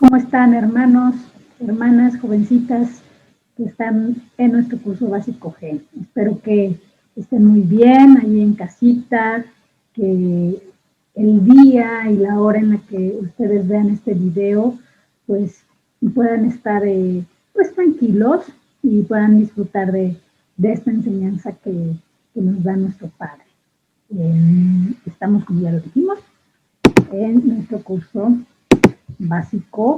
¿Cómo están, hermanos, hermanas, jovencitas que están en nuestro curso básico G? Espero que estén muy bien allí en casita, que el día y la hora en la que ustedes vean este video, pues puedan estar pues tranquilos y puedan disfrutar de esta enseñanza que nos da nuestro Padre. Estamos, como ya lo dijimos, en nuestro curso básico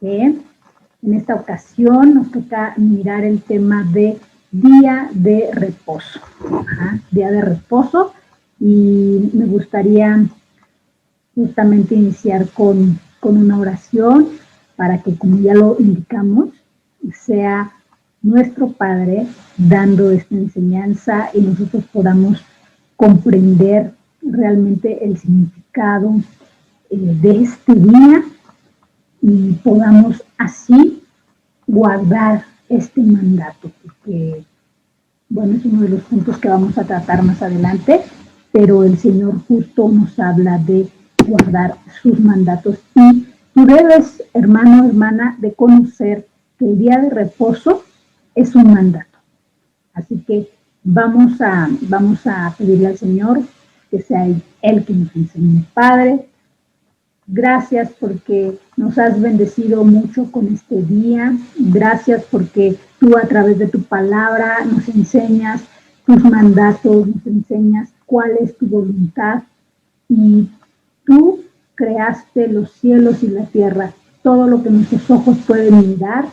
que en esta ocasión nos toca mirar el tema de día de reposo. Día de reposo, y me gustaría justamente iniciar con una oración para que, como ya lo indicamos, sea nuestro Padre dando esta enseñanza y nosotros podamos comprender realmente el significado de este día y podamos así guardar este mandato, porque, bueno, es uno de los puntos que vamos a tratar más adelante, pero el Señor justo nos habla de guardar sus mandatos. Y tú debes, hermano, hermana, de conocer que el día de reposo es un mandato. Así que vamos a pedirle al Señor que sea Él que nos enseñe. Padre, gracias porque nos has bendecido mucho con este día. Gracias porque tú, a través de tu palabra, nos enseñas tus mandatos, nos enseñas cuál es tu voluntad. Y tú creaste los cielos y la tierra. Todo lo que nuestros ojos pueden mirar,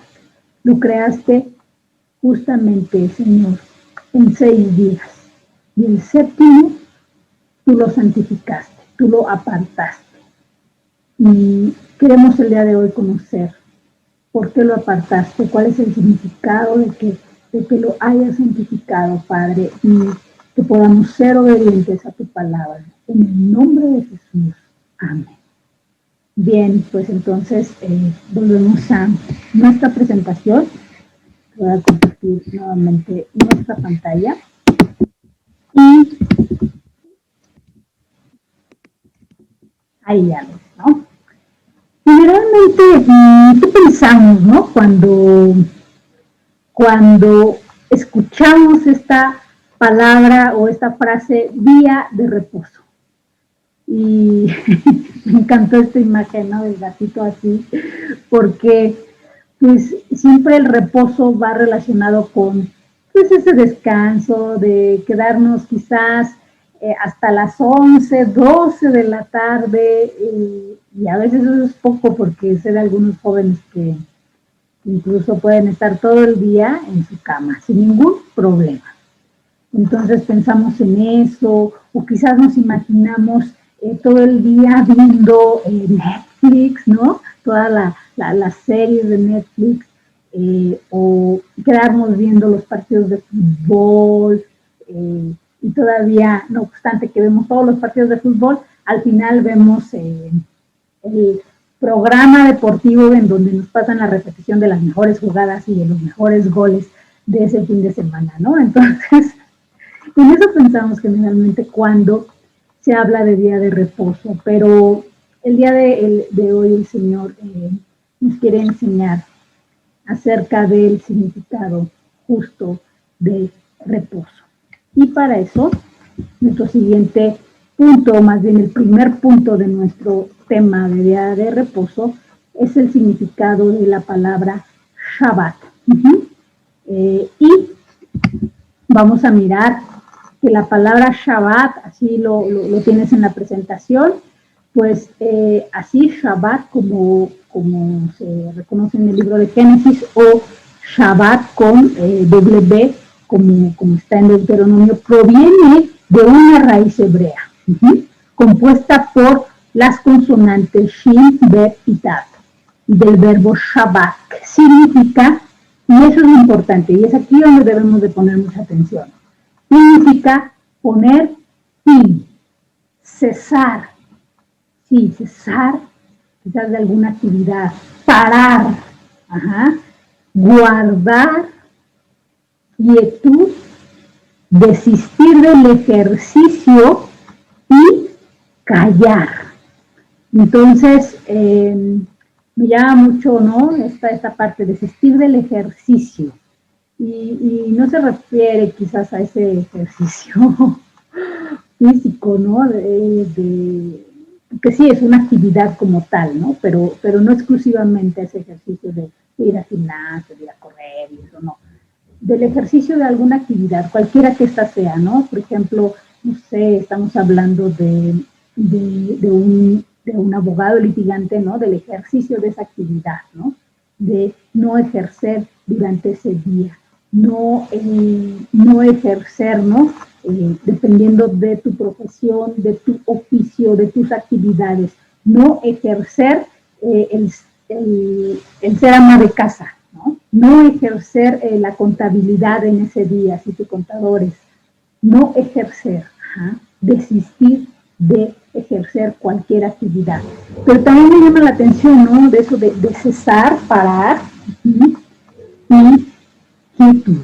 lo creaste justamente, Señor, en 6 días. Y el séptimo, tú lo santificaste, tú lo apartaste. Y queremos el día de hoy conocer por qué lo apartaste, cuál es el significado de que lo hayas santificado, Padre, y que podamos ser obedientes a tu palabra. En el nombre de Jesús. Amén. Bien, pues entonces volvemos a nuestra presentación. Voy a compartir nuevamente nuestra pantalla. Y ahí ya ves, ¿no? Generalmente, ¿qué pensamos, no? Cuando escuchamos esta palabra o esta frase, día de reposo. Y me encantó esta imagen, ¿no? Del gatito así, porque pues siempre el reposo va relacionado con pues ese descanso de quedarnos quizás hasta las 11, 12 de la tarde, y a veces eso es poco porque sé de algunos jóvenes que incluso pueden estar todo el día en su cama sin ningún problema. Entonces pensamos en eso, o quizás nos imaginamos todo el día viendo Netflix, ¿no? Todas las series de Netflix, o quedarnos viendo los partidos de fútbol, y todavía, no obstante que vemos todos los partidos de fútbol, al final vemos el programa deportivo en donde nos pasan la repetición de las mejores jugadas y de los mejores goles de ese fin de semana, ¿no? Entonces, en eso pensamos generalmente cuando se habla de día de reposo, pero el día de hoy el Señor nos quiere enseñar acerca del significado justo de reposo. Y para eso, nuestro siguiente punto, o más bien el primer punto de nuestro tema de día de reposo, es el significado de la palabra Shabbat. Y vamos a mirar que la palabra Shabbat, así lo tienes en la presentación, pues así Shabbat como se reconoce en el libro de Génesis, o Shabbat con doble B, como está en Deuteronomio, proviene de una raíz hebrea, compuesta por las consonantes Shin, Bet y Tat, del verbo Shabbat, que significa, y eso es lo importante, y es aquí donde debemos de poner mucha atención, significa poner fin, cesar, sí, cesar quizás de alguna actividad, parar, guardar quietud, desistir del ejercicio y callar. Entonces, me llama mucho, ¿no? Esta parte, desistir del ejercicio. Y no se refiere quizás a ese ejercicio físico, ¿no? Que sí es una actividad como tal, ¿no? Pero no exclusivamente ese ejercicio de ir al gimnasio, de ir a correr y eso, no. Del ejercicio de alguna actividad, cualquiera que ésta sea, ¿no? Por ejemplo, no sé, estamos hablando de un abogado litigante, ¿no? Del ejercicio de esa actividad, ¿no? De no ejercer durante ese día, no ejercer, ¿no? Dependiendo de tu profesión, de tu oficio, de tus actividades, no ejercer el ser ama de casa, ¿no? No ejercer la contabilidad en ese día, si tus contadores, no ejercer, desistir de ejercer cualquier actividad. Pero también me llama la atención, ¿no? De eso de cesar, parar y quietud.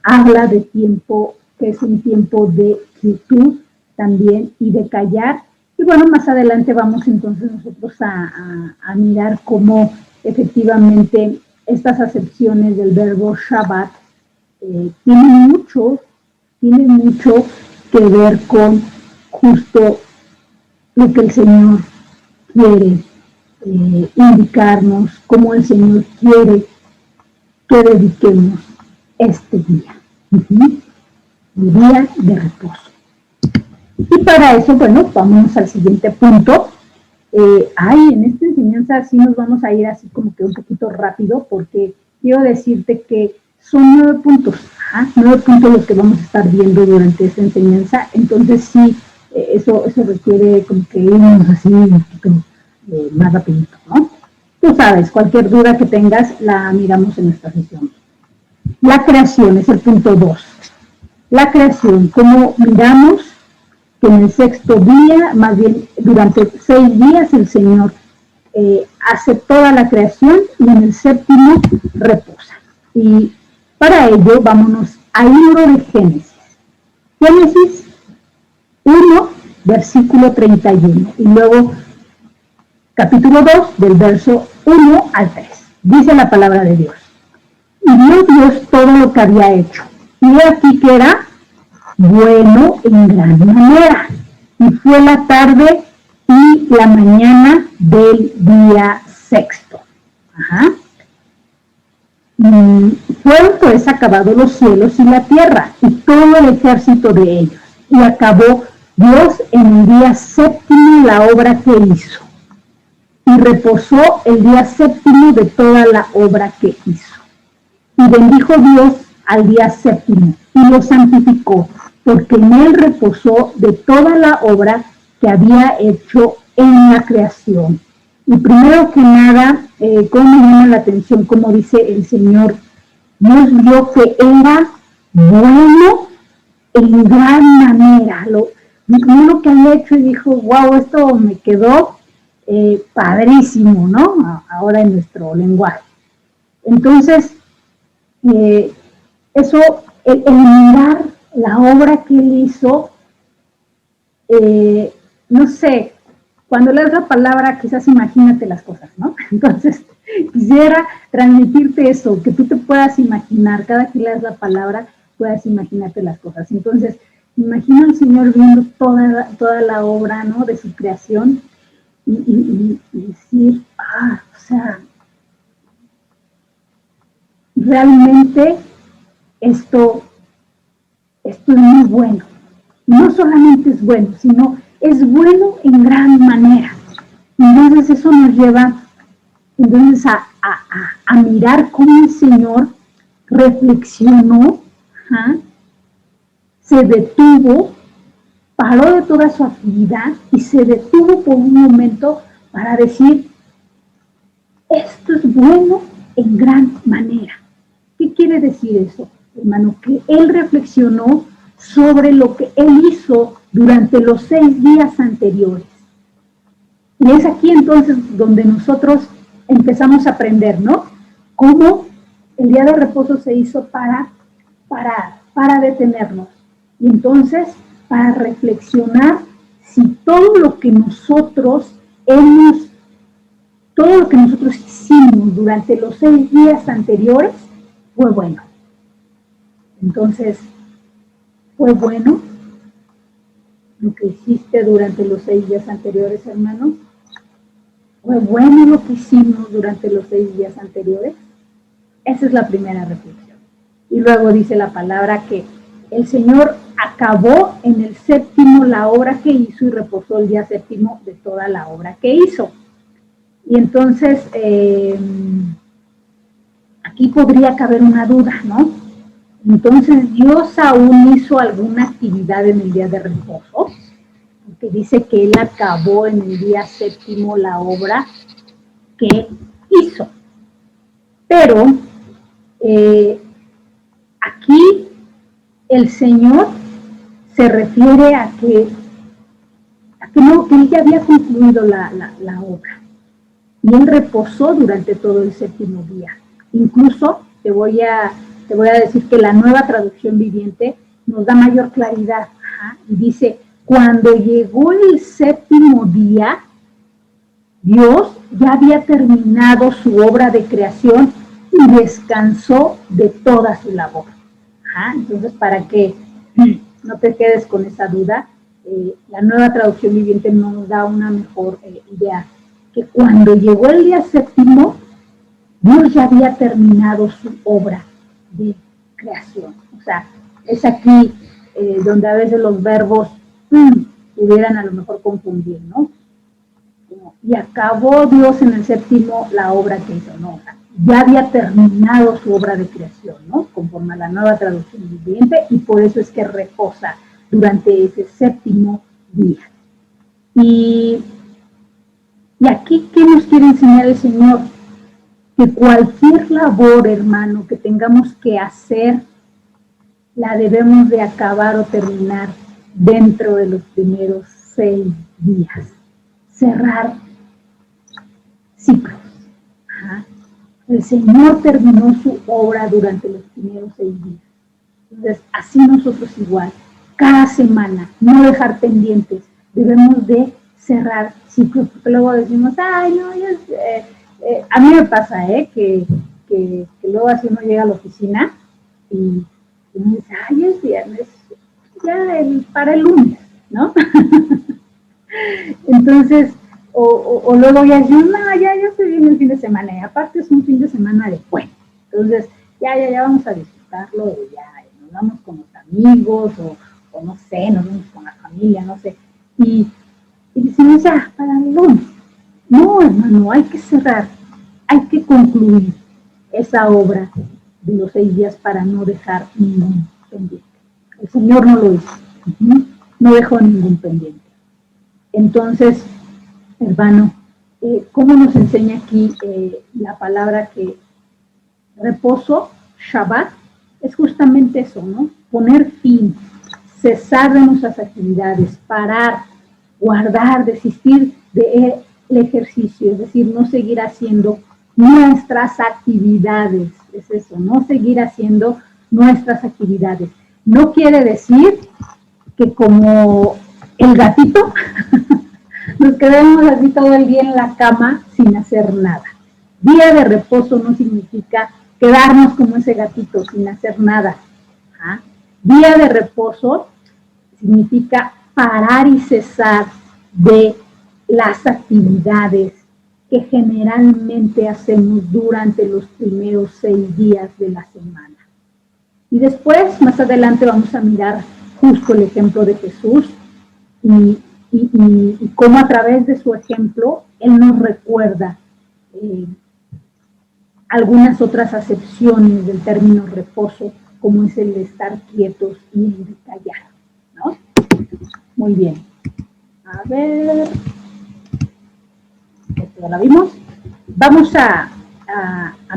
Habla de tiempo, que es un tiempo de quietud también y de callar. Y bueno, más adelante vamos entonces nosotros a mirar cómo efectivamente estas acepciones del verbo Shabbat tienen mucho que ver con justo lo que el Señor quiere indicarnos, cómo el Señor quiere que dediquemos este día, el día de reposo. Y para eso, bueno, vamos al siguiente punto. En esta enseñanza sí nos vamos a ir así como que un poquito rápido, porque quiero decirte que son 9 puntos, 9 puntos los que vamos a estar viendo durante esta enseñanza. Entonces sí, eso requiere como que irnos así un poquito más rapidito, ¿no? Tú sabes, cualquier duda que tengas la miramos en esta sesión. La creación es el punto 2. La creación, como miramos que en el sexto día, más bien durante 6 días, el Señor hace toda la creación y en el séptimo reposa. Y para ello, vámonos al libro de Génesis. Génesis 1, versículo 31. Y luego, capítulo 2, del verso 1 al 3. Dice la palabra de Dios. Y vio Dios todo lo que había hecho. Y aquí que era bueno en gran manera. Y fue la tarde y la mañana del día sexto. Fueron pues acabados los cielos y la tierra y todo el ejército de ellos. Y acabó Dios en el día séptimo la obra que hizo. Y reposó el día séptimo de toda la obra que hizo. Y bendijo Dios al día séptimo y lo santificó, porque en él reposó de toda la obra que había hecho en la creación. Y primero que nada, cómo me llama la atención, como dice el Señor, Dios vio que era bueno en gran manera. Lo que había hecho y dijo, wow, esto me quedó padrísimo, ¿no? Ahora en nuestro lenguaje. Entonces, eso, el mirar la obra que él hizo, no sé, cuando lees la palabra quizás imagínate las cosas, ¿no? Entonces, quisiera transmitirte eso, que tú te puedas imaginar, cada que leas la palabra, puedas imaginarte las cosas. Entonces, imagina al Señor viendo toda la obra, ¿no? De su creación y decir, o sea, realmente esto es muy bueno. No solamente es bueno, sino es bueno en gran manera. Entonces eso nos lleva entonces a mirar cómo el Señor reflexionó, se detuvo, paró de toda su actividad y se detuvo por un momento para decir, esto es bueno en gran manera. ¿Qué quiere decir eso, hermano? Que él reflexionó sobre lo que él hizo durante los 6 días anteriores. Y es aquí entonces donde nosotros empezamos a aprender, ¿no? Cómo el día de reposo se hizo para detenernos. Y entonces, para reflexionar si todo lo que nosotros lo que nosotros hicimos durante los 6 días anteriores fue bueno. Entonces, fue bueno lo que hiciste durante los 6 días anteriores, hermanos. ¿Fue bueno lo que hicimos durante los 6 días anteriores? Esa es la primera reflexión. Y luego dice la palabra que el Señor acabó en el séptimo la obra que hizo y reposó el día séptimo de toda la obra que hizo. Y entonces, aquí podría caber una duda, ¿no? Entonces, ¿Dios aún hizo alguna actividad en el día de reposo? Porque dice que Él acabó en el día séptimo la obra que hizo. Pero, aquí el Señor se refiere a que Él ya había concluido la obra. Y Él reposó durante todo el séptimo día. Incluso te voy a decir que la Nueva Traducción Viviente nos da mayor claridad. Y dice, cuando llegó el séptimo día, Dios ya había terminado su obra de creación y descansó de toda su labor. Entonces, para que no te quedes con esa duda, la Nueva Traducción Viviente nos da una mejor idea. Que cuando llegó el día séptimo, Dios ya había terminado su obra de creación. O sea, es aquí donde a veces los verbos pudieran a lo mejor confundir, ¿no? Y acabó Dios en el séptimo la obra que hizo, ¿no? O sea, ya había terminado su obra de creación, ¿no? Conforme a la Nueva Traducción Viviente, y por eso es que reposa durante ese séptimo día. Y aquí, ¿qué nos quiere enseñar el Señor? Que cualquier labor, hermano, que tengamos que hacer, la debemos de acabar o terminar dentro de los primeros 6 días. Cerrar ciclos. El Señor terminó su obra durante los primeros 6 días. Entonces, así nosotros igual, cada semana, no dejar pendientes, debemos de cerrar ciclos, porque luego decimos, ay, no, a mí me pasa, que luego así uno llega a la oficina y uno dice, ay, es viernes, ya para el lunes, ¿no? Entonces, o luego ya decimos, no, ya estoy bien el fin de semana, y aparte es un fin de semana de puente, entonces ya vamos a disfrutarlo, ya nos vamos con los amigos, o no sé, nos vamos con la familia, no sé, y decimos, ya, para el lunes. No, hermano, hay que cerrar, hay que concluir esa obra de los 6 días para no dejar ningún pendiente. El Señor no lo hizo, no dejó ningún pendiente. Entonces, hermano, ¿cómo nos enseña aquí la palabra que reposo, Shabbat, es justamente eso, ¿no? Poner fin, cesar de nuestras actividades, parar, guardar, desistir del ejercicio, es decir, no seguir haciendo nuestras actividades, es eso, no seguir haciendo nuestras actividades. No quiere decir que como el gatito nos quedemos así todo el día en la cama sin hacer nada. Día de reposo no significa quedarnos como ese gatito sin hacer nada. Día de reposo significa parar y cesar de las actividades que generalmente hacemos durante los primeros 6 días de la semana. Y después, más adelante, vamos a mirar justo el ejemplo de Jesús y cómo a través de su ejemplo Él nos recuerda algunas otras acepciones del término reposo, como es el de estar quietos y el de callar, ¿no? Muy bien. A ver, esto ya la vimos. Vamos a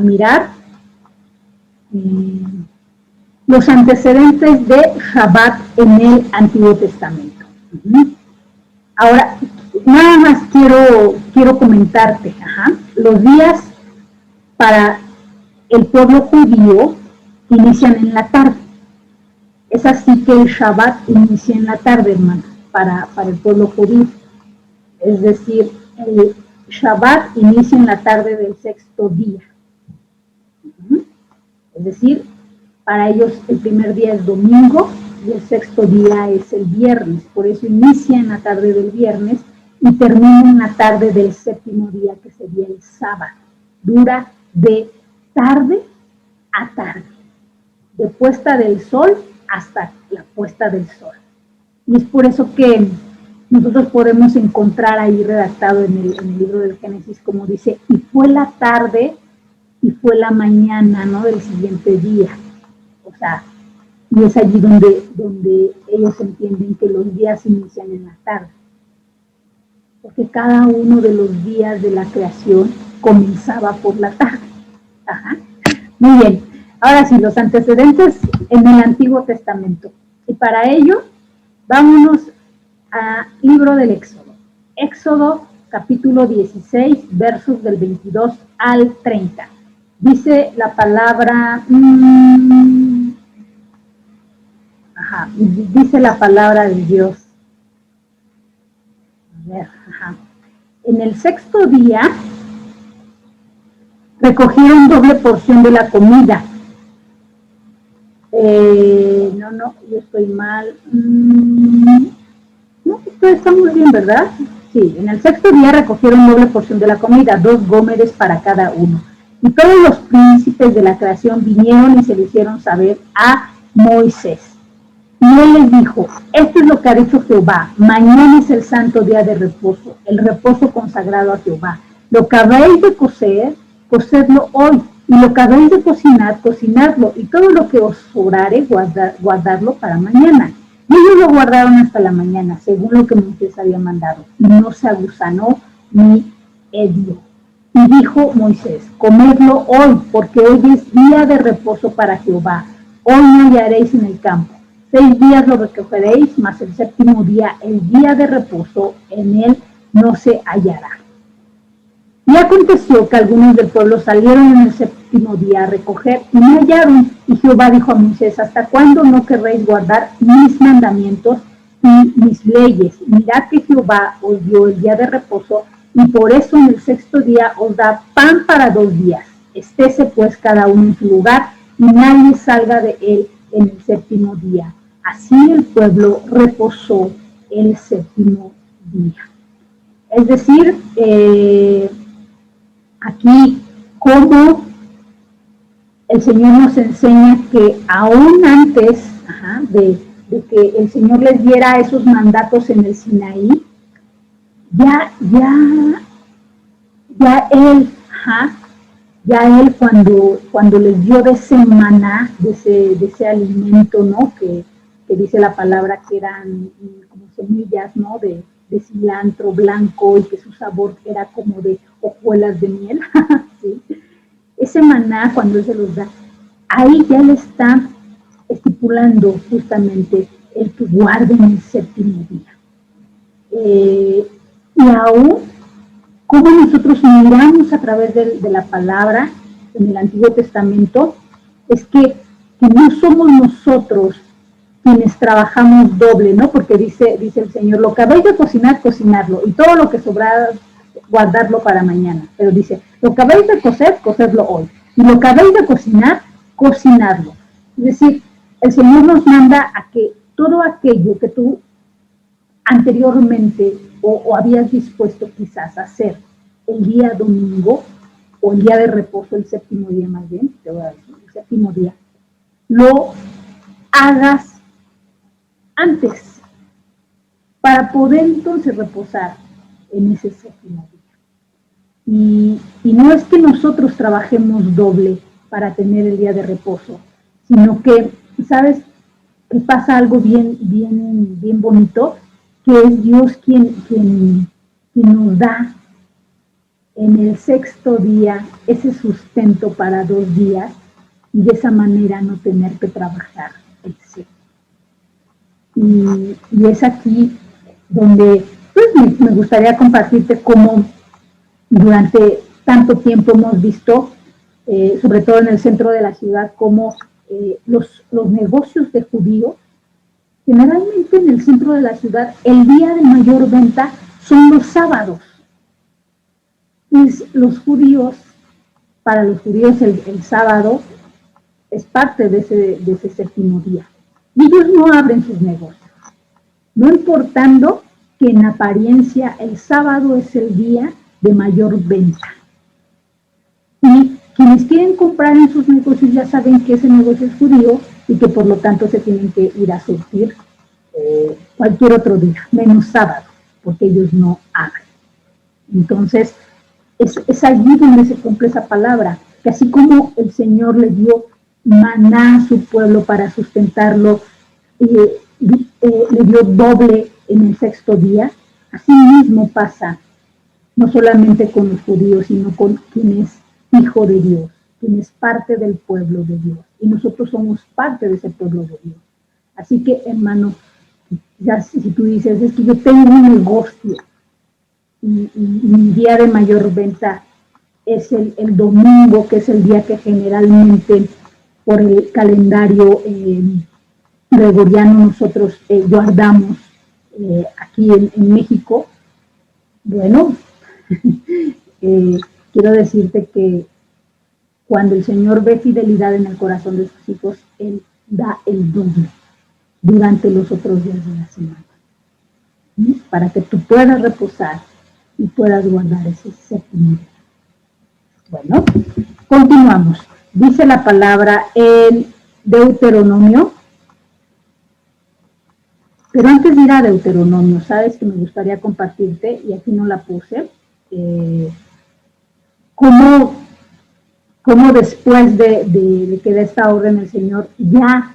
mirar los antecedentes de Shabbat en el Antiguo Testamento. Ahora, nada más quiero comentarte, los días para el pueblo judío inician en la tarde. Es así que el Shabbat inicia en la tarde, hermano, para el pueblo judío. Es decir, el Shabbat inicia en la tarde del sexto día. Es decir, para ellos el primer día es domingo y el sexto día es el viernes. Por eso inicia en la tarde del viernes y termina en la tarde del séptimo día, que sería el sábado. Dura de tarde a tarde, de puesta del sol hasta la puesta del sol. Y es por eso que nosotros podemos encontrar ahí redactado en el libro del Génesis, como dice, y fue la tarde y fue la mañana, ¿no?, del siguiente día. O sea, y es allí donde ellos entienden que los días inician en la tarde. Porque cada uno de los días de la creación comenzaba por la tarde. Ajá. Muy bien. Ahora sí, los antecedentes en el Antiguo Testamento. Y para ello, vámonos al libro del Éxodo. Éxodo, capítulo 16, versos del 22 al 30. Dice la palabra, dice la palabra de Dios. A ver, En el sexto día recogieron doble porción de la comida. No, yo estoy mal. No, esto está muy bien, ¿verdad? Sí, en el sexto día recogieron doble porción de la comida, 2 gómeres para cada uno. Y todos los príncipes de la creación vinieron y se lo hicieron saber a Moisés. Y él les dijo, esto es lo que ha dicho Jehová, mañana es el santo día de reposo, el reposo consagrado a Jehová. Lo que habéis de cocer, cocedlo hoy, y lo que habéis de cocinar, cocinadlo, y todo lo que os sobrare, guardarlo para mañana. Y ellos lo guardaron hasta la mañana, según lo que Moisés había mandado, y no se agusanó ni hedió. Y dijo Moisés, comedlo hoy, porque hoy es día de reposo para Jehová. Hoy no hallaréis en el campo. 6 días lo recogeréis, mas el séptimo día, el día de reposo, en él no se hallará. Y aconteció que algunos del pueblo salieron en el séptimo día a recoger y no hallaron. Y Jehová dijo a Moisés, ¿hasta cuándo no querréis guardar mis mandamientos y mis leyes? Mirad que Jehová os dio el día de reposo, y por eso en el sexto día os da pan para 2 días. Estése pues cada uno en su lugar, y nadie salga de él en el séptimo día. Así el pueblo reposó el séptimo día. Es decir, aquí como el Señor nos enseña que aún antes de que el Señor les diera esos mandatos en el Sinaí, ya él cuando les dio de ese maná, de ese alimento, ¿no?, que dice la palabra que eran como semillas, ¿no?, de cilantro blanco, y que su sabor era como de hojuelas de miel. ¿Sí? Ese maná, cuando él se los da, ahí ya le está estipulando justamente el que guarden el séptimo día. Y aún, como nosotros miramos a través de la palabra en el Antiguo Testamento, es que no somos nosotros quienes trabajamos doble, ¿no? Porque dice el Señor, lo que habéis de cocinar, cocinarlo, y todo lo que sobra, guardarlo para mañana. Pero dice, lo que habéis de cocer, cocedlo hoy, y lo que habéis de cocinar, cocinarlo. Es decir, el Señor nos manda a que todo aquello que tú anteriormente o habías dispuesto quizás a hacer el día domingo, o el día de reposo, el séptimo día más bien, te voy a decir, el séptimo día, lo hagas antes, para poder entonces reposar en ese séptimo día. Y no es que nosotros trabajemos doble para tener el día de reposo, sino que, ¿sabes? Que pasa algo bien bonito, que es Dios quien nos da en el sexto día ese sustento para 2 días, y de esa manera no tener que trabajar el séptimo. Y es aquí donde pues, me gustaría compartirte cómo durante tanto tiempo hemos visto, sobre todo en el centro de la ciudad, cómo los negocios de judíos, generalmente en el centro de la ciudad, el día de mayor venta son los sábados. pues los judíos, para los judíos el sábado es parte de ese séptimo día. Y ellos no abren sus negocios, no importando que en apariencia el sábado es el día de mayor venta. Y quienes quieren comprar en sus negocios ya saben que ese negocio es judío y que por lo tanto se tienen que ir a surtir cualquier otro día, menos sábado, porque ellos no abren. Entonces, es allí donde se cumple esa palabra, que así como el Señor le dio maná a su pueblo para sustentarlo, le dio doble en el sexto día, así mismo pasa, no solamente con los judíos, sino con quien es hijo de Dios, quien es parte del pueblo de Dios, y nosotros somos parte de ese pueblo de Dios. Así que, hermano, ya si tú dices, es que yo tengo un negocio, y mi día de mayor venta es el domingo, que es el día que generalmente por el calendario gregoriano nosotros guardamos aquí en México. Bueno, quiero decirte que cuando el Señor ve fidelidad en el corazón de sus hijos, Él da el doble durante los otros días de la semana, ¿sí? Para que tú puedas reposar y puedas guardar ese séptimo día. Bueno, continuamos. Dice la palabra en Deuteronomio, pero antes de ir a Deuteronomio, sabes que me gustaría compartirte, y aquí no la puse, cómo después de que da esta orden el Señor, ya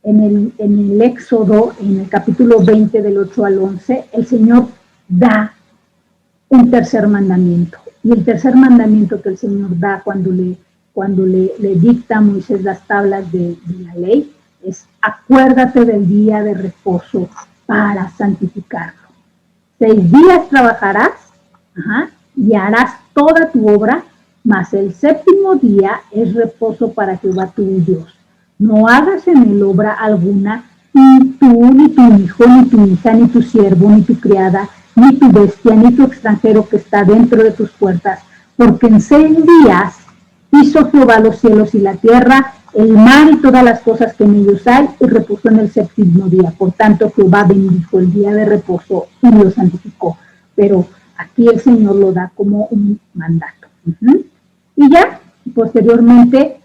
en el Éxodo, en el capítulo 20 del 8 al 11, el Señor da un tercer mandamiento. Y el tercer mandamiento que el Señor da cuando le dicta a Moisés las tablas de la ley es: acuérdate del día de reposo para santificarlo. 6 días trabajarás y harás toda tu obra, mas el séptimo día es reposo para Jehová tu Dios. No hagas en él obra alguna, ni tú, ni tu hijo, ni tu hija, ni tu siervo, ni tu criada, ni tu bestia, ni tu extranjero que está dentro de tus puertas, porque en 6 días hizo Jehová los cielos y la tierra, el mar y todas las cosas que en ellos hay, y reposó en el séptimo día. Por tanto, Jehová bendijo el día de reposo y lo santificó. Pero aquí el Señor lo da como un mandato. Y ya, posteriormente,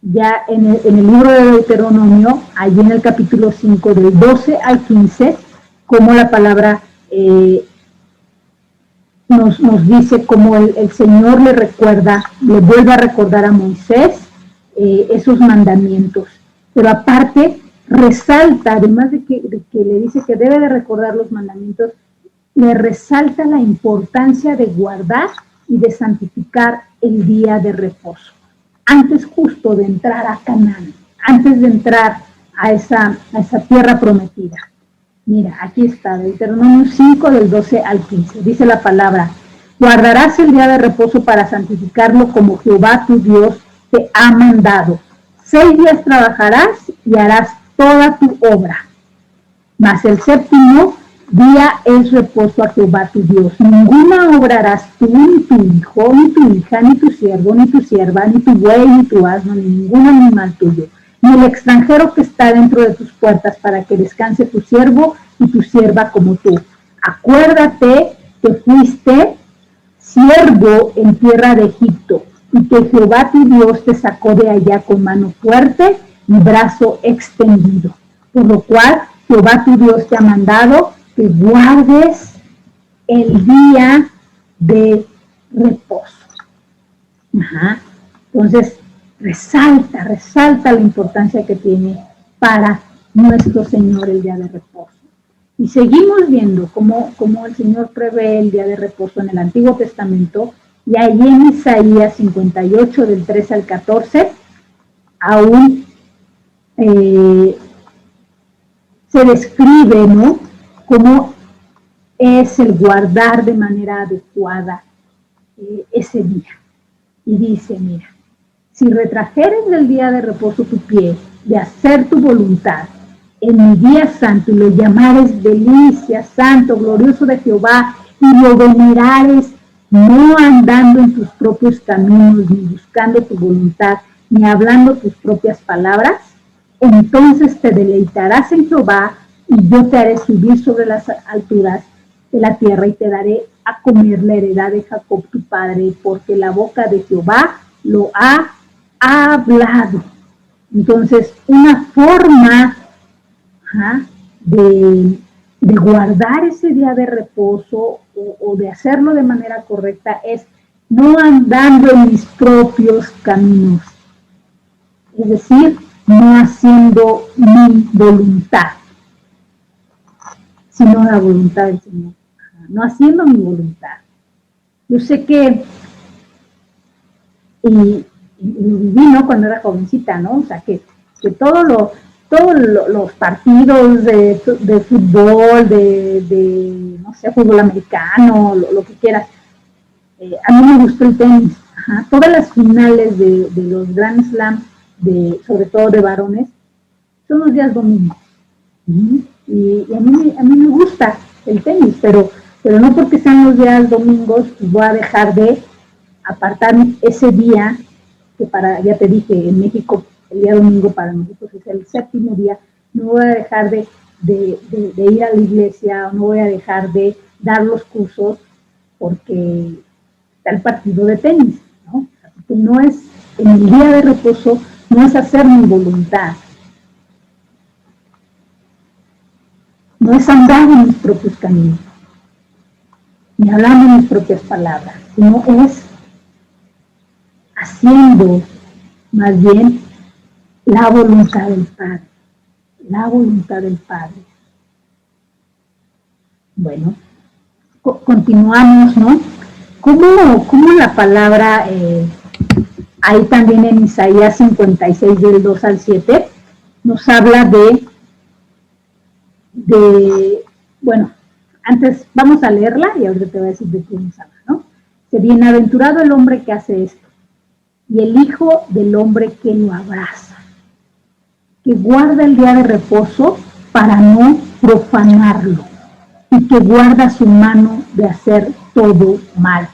ya en el libro de Deuteronomio, allí en el capítulo 5, del 12 al 15, como la palabra nos dice cómo el Señor le vuelve a recordar a Moisés esos mandamientos. Pero aparte, resalta, además de que le dice que debe de recordar los mandamientos, le resalta la importancia de guardar y de santificar el día de reposo. Antes justo de entrar a Canaán, antes de entrar a esa tierra prometida. Mira, aquí está, Deuteronomio 5, del 12 al 15. Dice la palabra: guardarás el día de reposo para santificarlo, como Jehová tu Dios te ha mandado. 6 días trabajarás y harás toda tu obra. Mas el séptimo día es reposo a Jehová tu Dios. Ninguna obra harás tú, ni tu hijo, ni tu hija, ni tu siervo, ni tu sierva, ni tu buey, ni tu asno, ni ningún animal tuyo, ni el extranjero que está dentro de tus puertas, para que descanse tu siervo y tu sierva como tú. Acuérdate que fuiste siervo en tierra de Egipto, y que Jehová tu Dios te sacó de allá con mano fuerte y brazo extendido. Por lo cual Jehová tu Dios te ha mandado que guardes el día de reposo. Entonces, resalta la importancia que tiene para nuestro Señor el día de reposo. Y seguimos viendo cómo el Señor prevé el día de reposo en el Antiguo Testamento, y allí en Isaías 58, del 3 al 14, aún se describe, ¿no?, cómo es el guardar de manera adecuada ese día. Y dice, mira: si retrajeres del día de reposo tu pie, de hacer tu voluntad, en mi día santo, y lo llamares delicia, santo, glorioso de Jehová, y lo venerares, no andando en tus propios caminos, ni buscando tu voluntad, ni hablando tus propias palabras, entonces te deleitarás en Jehová, y yo te haré subir sobre las alturas de la tierra, y te daré a comer la heredad de Jacob tu padre, porque la boca de Jehová lo ha hablado. Entonces, una forma de guardar ese día de reposo o de hacerlo de manera correcta es no andando en mis propios caminos, es decir, no haciendo mi voluntad, sino la voluntad del Señor, no haciendo mi voluntad. Yo sé que, y lo viví, ¿no?, cuando era jovencita, ¿no? O sea, que todos los partidos de fútbol, no sé, fútbol americano, lo que quieras, a mí me gustó el tenis. Todas las finales de los Grand Slam, sobre todo de varones, son los días domingos. Y a mí me gusta el tenis, pero no porque sean los días domingos voy a dejar de apartar ese día, que ya te dije, en México el día domingo para nosotros es el séptimo día. No voy a dejar de ir a la iglesia, no voy a dejar de dar los cursos porque está el partido de tenis, ¿no? Porque no es, en el día de reposo, no es hacer mi voluntad, no es andar en mis propios caminos, ni hablando mis propias palabras, sino es haciendo más bien la voluntad del Padre, la voluntad del Padre. Bueno, continuamos, ¿no? ¿Cómo la palabra, ahí también en Isaías 56 del 2 al 7, nos habla bueno, antes vamos a leerla y ahorita te voy a decir de qué nos habla, ¿no? Dice, bienaventurado el hombre que hace esto, y el hijo del hombre que lo abraza, que guarda el día de reposo para no profanarlo, y que guarda su mano de hacer todo mal.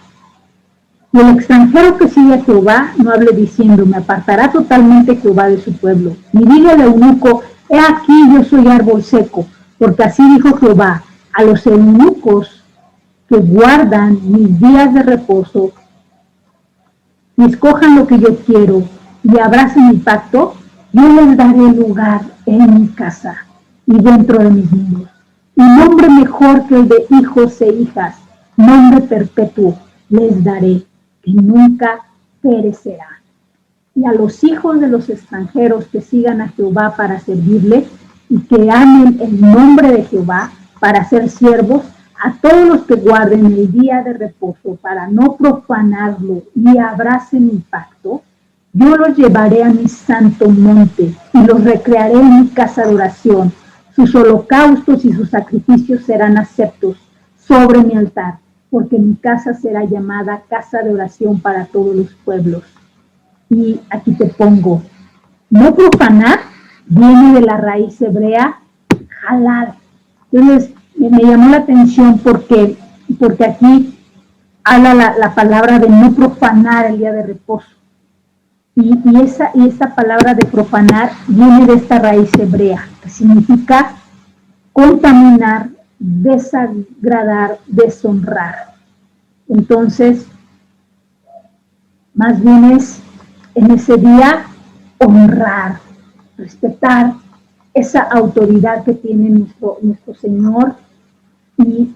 Y el extranjero que sigue a Jehová no hable diciendo, me apartará totalmente Jehová de su pueblo. Ni diga al eunuco, he aquí yo soy árbol seco, porque así dijo Jehová, a los eunucos que guardan mis días de reposo, y escojan lo que yo quiero, y abracen mi pacto, yo les daré lugar en mi casa y dentro de mis muros. Y nombre mejor que el de hijos e hijas, nombre perpetuo les daré, que nunca perecerá. Y a los hijos de los extranjeros que sigan a Jehová para servirle, y que amen el nombre de Jehová para ser siervos, a todos los que guarden el día de reposo para no profanarlo y abracen mi pacto, yo los llevaré a mi santo monte y los recrearé en mi casa de oración. Sus holocaustos y sus sacrificios serán aceptos sobre mi altar, porque mi casa será llamada casa de oración para todos los pueblos. Y aquí te pongo, no profanar viene de la raíz hebrea halal. Entonces me llamó la atención porque aquí habla la palabra de no profanar el día de reposo. Y esa palabra de profanar viene de esta raíz hebrea, que significa contaminar, desagradar, deshonrar. Entonces, más bien es en ese día honrar, respetar esa autoridad que tiene nuestro Señor y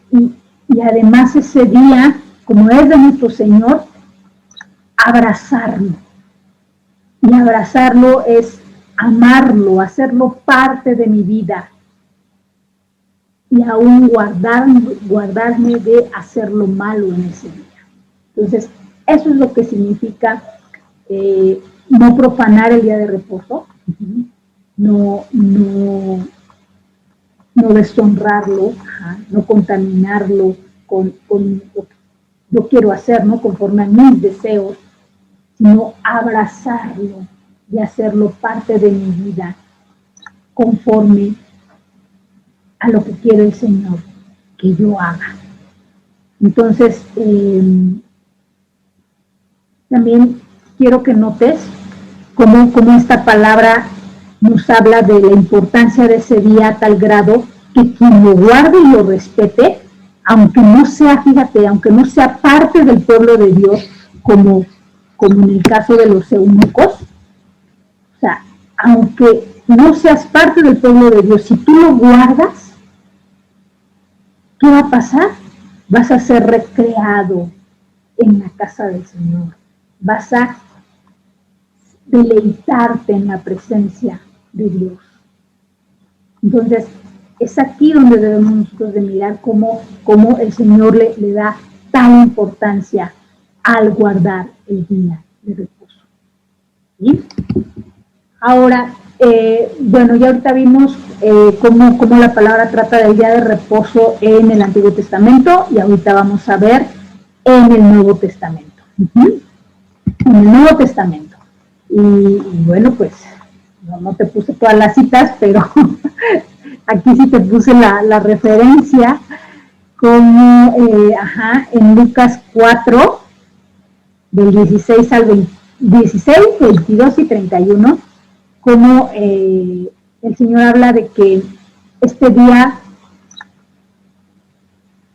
además ese día, como es de nuestro Señor, abrazarlo. Y abrazarlo es amarlo, hacerlo parte de mi vida y aún guardarme de hacer lo malo en ese día. Entonces, eso es lo que significa no profanar el día de reposo, no deshonrarlo, no contaminarlo con lo que yo quiero hacer, ¿no?, conforme a mis deseos, sino abrazarlo y hacerlo parte de mi vida conforme a lo que quiere el Señor que yo haga. Entonces, También quiero que notes cómo esta palabra nos habla de la importancia de ese día a tal grado que quien lo guarde y lo respete, aunque no sea, fíjate, aunque no sea parte del pueblo de Dios, como en el caso de los eunucos, o sea, aunque no seas parte del pueblo de Dios, si tú lo guardas, ¿qué va a pasar? Vas a ser recreado en la casa del Señor. Vas a deleitarte en la presencia de Dios. Entonces, es aquí donde debemos nosotros de mirar cómo el Señor le da tal importancia al guardar el día de reposo. ¿Sí? Ahora, bueno, ya ahorita vimos cómo la palabra trata del día de reposo en el Antiguo Testamento y ahorita vamos a ver en el Nuevo Testamento. En el Nuevo Testamento. Y bueno, pues no te puse todas las citas, pero aquí sí te puse la referencia como en Lucas 4, del 16 al 20, 16, 22 y 31, como el Señor habla de que este día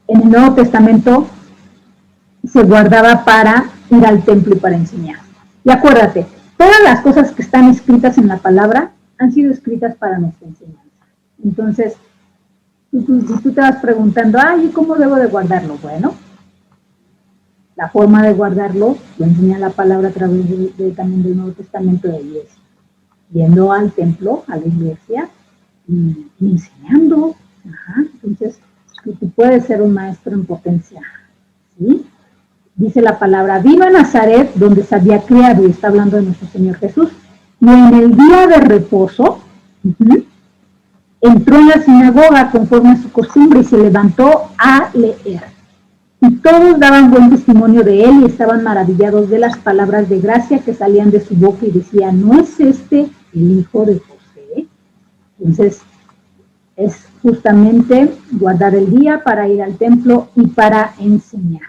en el Nuevo Testamento se guardaba para ir al templo y para enseñar. Y acuérdate, todas las cosas que están escritas en la palabra han sido escritas para nuestra enseñanza. Entonces, si tú te vas preguntando, ¿y cómo debo de guardarlo? Bueno, la forma de guardarlo lo enseña la palabra a través también del Nuevo Testamento de Dios. Yendo al templo, a la iglesia, y enseñando. Entonces, tú puedes ser un maestro en potencia. ¿Sí? Dice la palabra, vino a Nazaret, donde se había criado, y está hablando de nuestro Señor Jesús, y en el día de reposo, entró en la sinagoga conforme a su costumbre y se levantó a leer. Y todos daban buen testimonio de él y estaban maravillados de las palabras de gracia que salían de su boca y decían, ¿no es este el hijo de José? Entonces, es justamente guardar el día para ir al templo y para enseñar.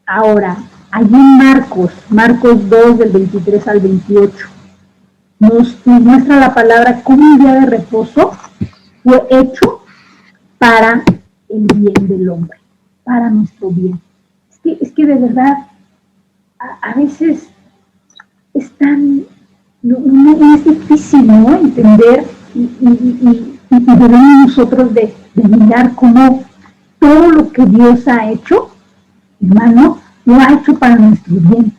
Ahora, allí en Marcos 2, del 23 al 28, nos muestra la palabra cómo un día de reposo fue hecho para el bien del hombre, para nuestro bien. Es que de verdad, a veces es difícil, ¿no? Entender y debemos nosotros de mirar cómo todo lo que Dios ha hecho, hermano, lo ha hecho para nuestro bien.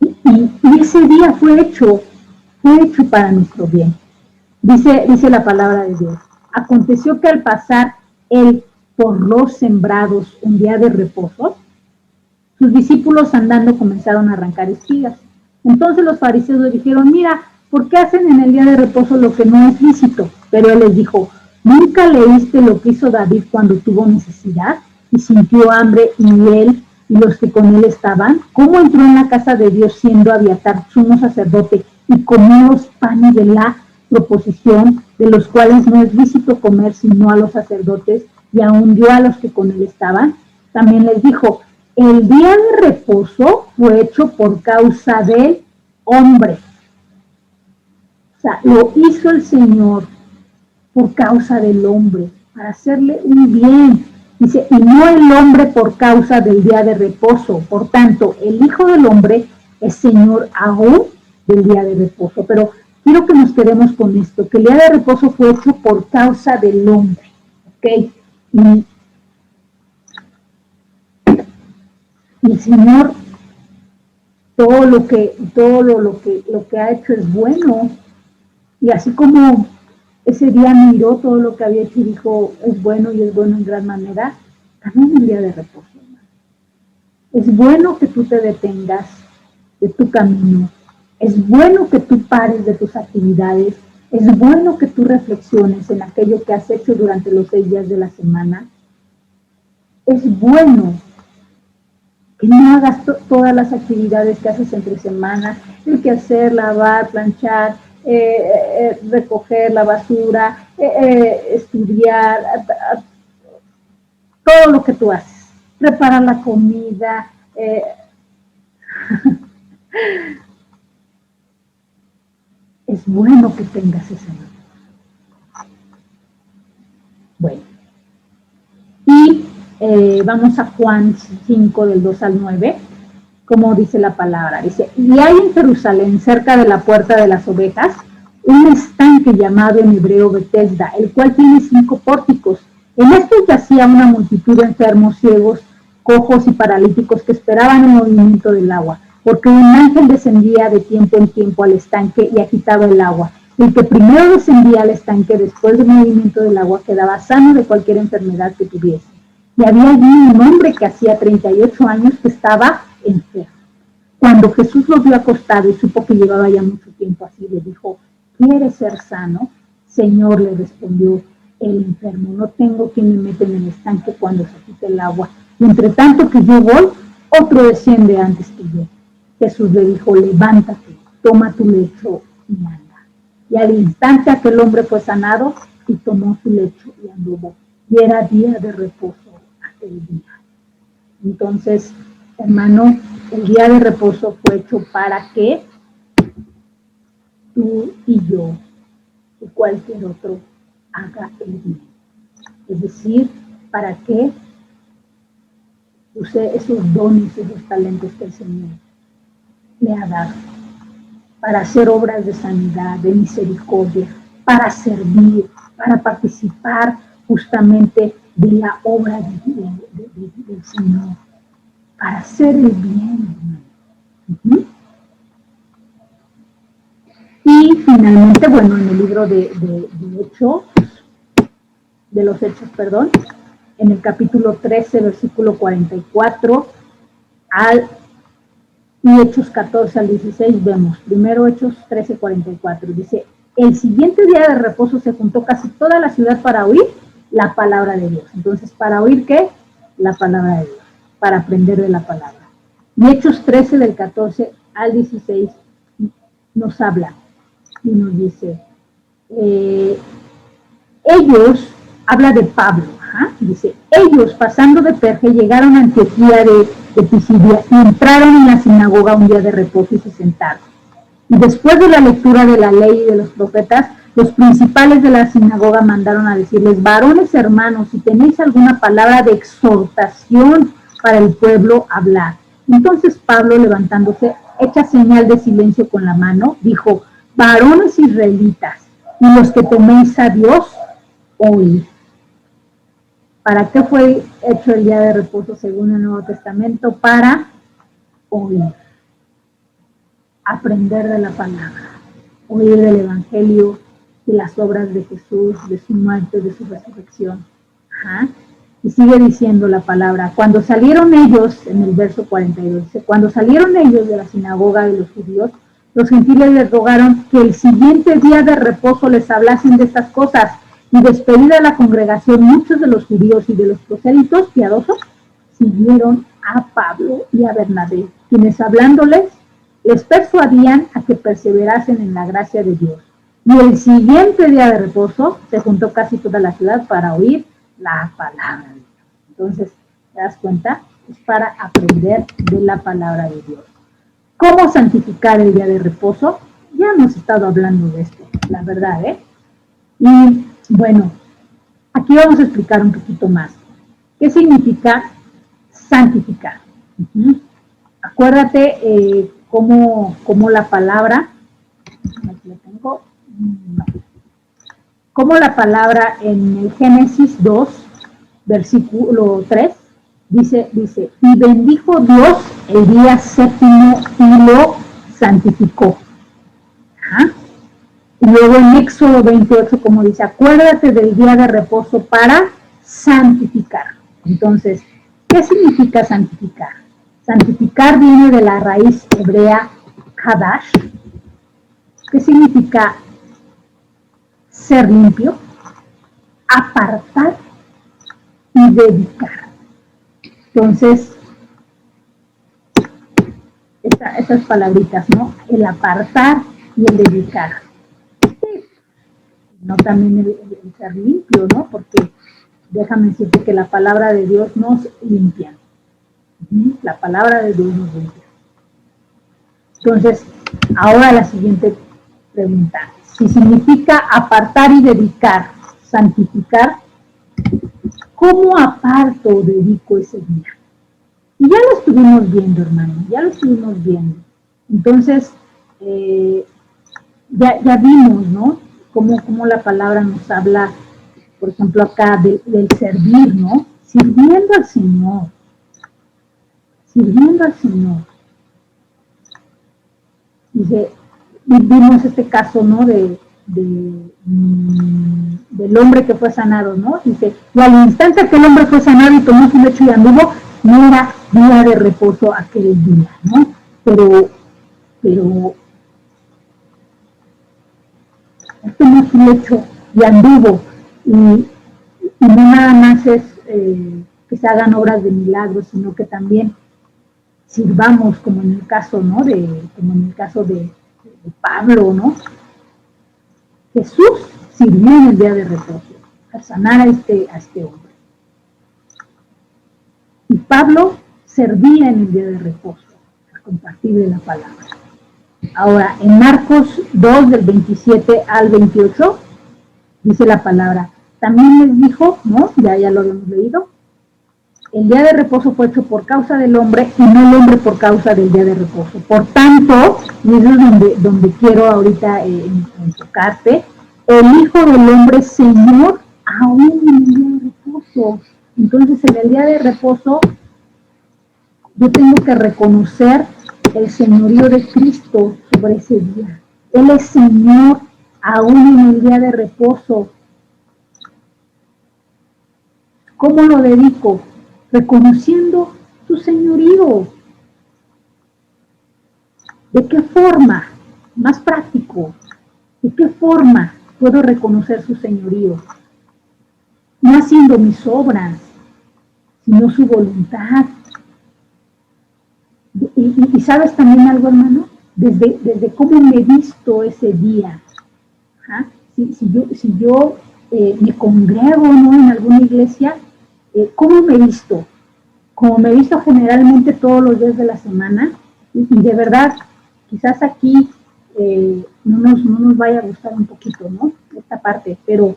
Y ese día fue hecho para nuestro bien. Dice la palabra de Dios. Aconteció que al pasar él por los sembrados un día de reposo, sus discípulos andando comenzaron a arrancar espigas. Entonces los fariseos le dijeron, mira, ¿por qué hacen en el día de reposo lo que no es lícito? Pero él les dijo, ¿nunca leíste lo que hizo David cuando tuvo necesidad y sintió hambre y él y los que con él estaban? ¿Cómo entró en la casa de Dios siendo Abiatar sumo sacerdote y comió los panes de la proposición, de los cuales no es lícito comer sino a los sacerdotes, y aún dio a los que con él estaban? También les dijo, el día de reposo fue hecho por causa del hombre. O sea, lo hizo el Señor por causa del hombre, para hacerle un bien. Dice, y no el hombre por causa del día de reposo. Por tanto, el Hijo del Hombre es Señor aún del día de reposo. Pero quiero que nos quedemos con esto, que el día de reposo fue hecho por causa del hombre. ¿Ok? Y el Señor, todo lo que ha hecho es bueno. Y así como ese día miró todo lo que había hecho y dijo, es bueno y es bueno en gran manera, también el día de reposo. Es bueno que tú te detengas de tu camino. Es bueno que tú pares de tus actividades. Es bueno que tú reflexiones en aquello que has hecho durante los 6 días de la semana. Es bueno que no hagas todas las actividades que haces entre semana, el quehacer, lavar, planchar, recoger la basura, estudiar, todo lo que tú haces. prepara la comida, es bueno que tengas ese nombre. Bueno, y vamos a Juan 5, del 2 al 9, como dice la palabra. Dice, y hay en Jerusalén, cerca de la puerta de las ovejas, un estanque llamado en hebreo Betesda, el cual tiene 5 pórticos. En estos yacía una multitud de enfermos, ciegos, cojos y paralíticos que esperaban el movimiento del agua, porque un ángel descendía de tiempo en tiempo al estanque y agitaba el agua. El que primero descendía al estanque después del movimiento del agua quedaba sano de cualquier enfermedad que tuviese. Y había allí un hombre que hacía 38 años que estaba enfermo. Cuando Jesús lo vio acostado y supo que llevaba ya mucho tiempo así, le dijo, ¿quieres ser sano? Señor, le respondió el enfermo, no tengo quien me meta en el estanque cuando se quite el agua. Y entre tanto que yo voy, otro desciende antes que yo. Jesús le dijo, levántate, toma tu lecho y anda. Y al instante aquel hombre fue sanado y tomó su lecho y anduvo. Y era día de reposo aquel día. Entonces, hermano, el día de reposo fue hecho para que tú y yo y cualquier otro haga el bien. Es decir, para que use esos dones, esos talentos que el Señor le ha dado, para hacer obras de sanidad, de misericordia, para servir, para participar justamente de la obra del Señor, para hacer el bien. Y finalmente, bueno, en el libro de los Hechos, en el capítulo 13, versículo 44 y Hechos 14 al 16, vemos, primero Hechos 13, 44, dice, el siguiente día de reposo se juntó casi toda la ciudad para oír la palabra de Dios. Entonces, ¿para oír qué? La palabra de Dios, para aprender de la palabra. Y Hechos 13, del 14 al 16, nos habla y nos dice, ellos, habla de Pablo, dice, ellos pasando de Perge llegaron a Antioquía de Pisidia y entraron en la sinagoga un día de reposo y se sentaron. Y después de la lectura de la ley y de los profetas, los principales de la sinagoga mandaron a decirles, varones hermanos, si tenéis alguna palabra de exhortación para el pueblo, hablad. Entonces Pablo, levantándose, hecha señal de silencio con la mano, dijo, varones israelitas, y los que teméis a Dios, oíd. ¿Para qué fue hecho el día de reposo según el Nuevo Testamento? Para oír, aprender de la palabra, oír del Evangelio, de las obras de Jesús, de su muerte, de su resurrección. Y sigue diciendo la palabra, cuando salieron ellos, en el verso 42, cuando salieron ellos de la sinagoga de los judíos, los gentiles les rogaron que el siguiente día de reposo les hablasen de estas cosas. Y despedida la congregación, muchos de los judíos y de los prosélitos piadosos siguieron a Pablo y a Bernabé, quienes hablándoles les persuadían a que perseverasen en la gracia de Dios. Y el siguiente día de reposo se juntó casi toda la ciudad para oír la palabra de Dios. Entonces, ¿te das cuenta? Es para aprender de la palabra de Dios. ¿Cómo santificar el día de reposo? Ya hemos estado hablando de esto, la verdad, Y bueno, aquí vamos a explicar un poquito más. ¿Qué significa santificar? Acuérdate cómo la palabra, aquí la tengo, como la palabra en el Génesis 2, versículo 3, dice, y bendijo Dios el día séptimo y lo santificó. Y luego en Éxodo 28, como dice, acuérdate del día de reposo para santificar. Entonces, ¿qué significa santificar? Santificar viene de la raíz hebrea Hadash, que significa ser limpio, apartar y dedicar. Entonces, esas palabritas, ¿no? El apartar y el dedicar. No también el ser limpio, ¿no? Porque déjame decirte que la palabra de Dios nos limpia. La palabra de Dios nos limpia. Entonces, ahora la siguiente pregunta. Si significa apartar y dedicar, santificar, ¿cómo aparto o dedico ese día? Y ya lo estuvimos viendo, hermano, ya lo estuvimos viendo. Entonces, ya vimos, ¿no? Cómo la palabra nos habla, por ejemplo, acá del servir, ¿no? Sirviendo al Señor. Sirviendo al Señor. Dice, vimos este caso, ¿no? Del hombre que fue sanado, ¿no? Dice, y al instante que el hombre fue sanado y tomó su lecho y anduvo, no era día de reposo aquel día, ¿no? Pero tomó su lecho y anduvo, y no nada más es que se hagan obras de milagros, sino que también sirvamos, como en el caso, ¿no? Como en el caso de Pablo, ¿no? Jesús sirvió en el día de reposo a sanar a este hombre. Y Pablo servía en el día de reposo, al compartir de la palabra. Ahora, en Marcos 2, del 27 al 28, dice la palabra, también les dijo, ¿no? Ya lo habíamos leído, el día de reposo fue hecho por causa del hombre y no el hombre por causa del día de reposo. Por tanto, y eso es donde quiero ahorita enfocarte, el Hijo del Hombre es Señor aún en el día de reposo. Entonces, en el día de reposo, yo tengo que reconocer el señorío de Cristo sobre ese día. Él es Señor aún en el día de reposo. ¿Cómo lo dedico? Reconociendo su señorío. ¿De qué forma? Más práctico. ¿De qué forma puedo reconocer su señorío? No haciendo mis obras, sino su voluntad. Y sabes también algo, hermano, desde cómo me he visto ese día. ¿Ah? Si yo me congrego, ¿no? En alguna iglesia, ¿cómo me he visto? Como me he visto generalmente todos los días de la semana, y de verdad, quizás aquí no nos vaya a gustar un poquito, ¿no? Esta parte, pero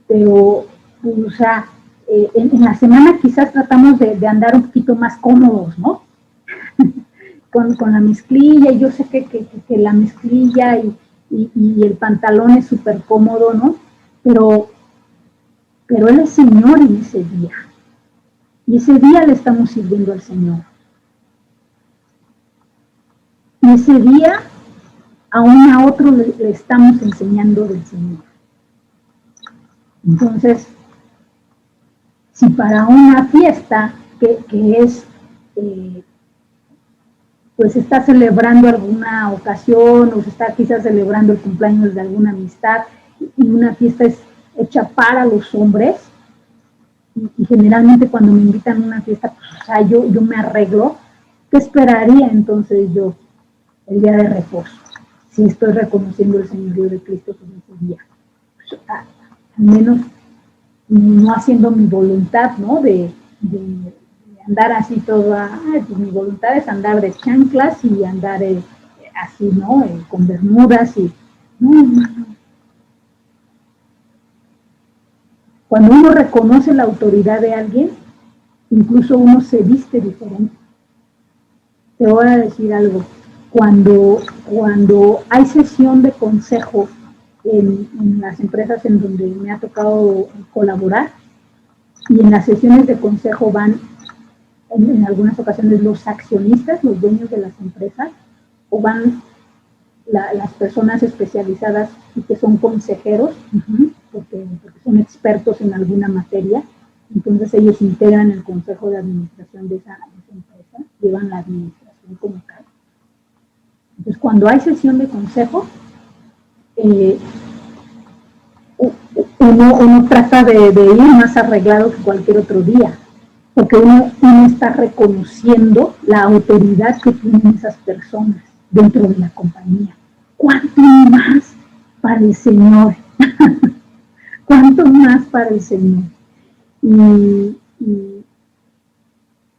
o sea, en la semana quizás tratamos de andar un poquito más cómodos, ¿no? con la mezclilla, y yo sé que la mezclilla y el pantalón es súper cómodo, ¿no? Pero Él es Señor en ese día. Y ese día le estamos sirviendo al Señor. Y ese día aún a otro le estamos enseñando del Señor. Entonces, si para una fiesta que es, pues se está celebrando alguna ocasión, o se está quizás celebrando el cumpleaños de alguna amistad, y una fiesta es hecha para los hombres, y generalmente cuando me invitan a una fiesta, pues, o sea, yo me arreglo, ¿qué esperaría entonces yo el día de reposo? Si estoy reconociendo el señorío de Cristo sobre ese día. Pues, al menos no haciendo mi voluntad, ¿no? De andar así toda, pues mi voluntad es andar de chanclas y andar así, ¿no? Con bermudas y, no, hermano. Cuando uno reconoce la autoridad de alguien, incluso uno se viste diferente. Te voy a decir algo. Cuando hay sesión de consejo en las empresas en donde me ha tocado colaborar, y en las sesiones de consejo van en algunas ocasiones los accionistas, los dueños de las empresas, o van las personas especializadas y que son consejeros, porque son expertos en alguna materia. Entonces ellos integran el consejo de administración de esa empresa, llevan la administración como tal. Entonces, cuando hay sesión de consejo, uno trata de ir más arreglado que cualquier otro día, porque uno está reconociendo la autoridad que tienen esas personas dentro de la compañía. ¿Cuánto más para el Señor? ¿Cuánto más para el Señor? Y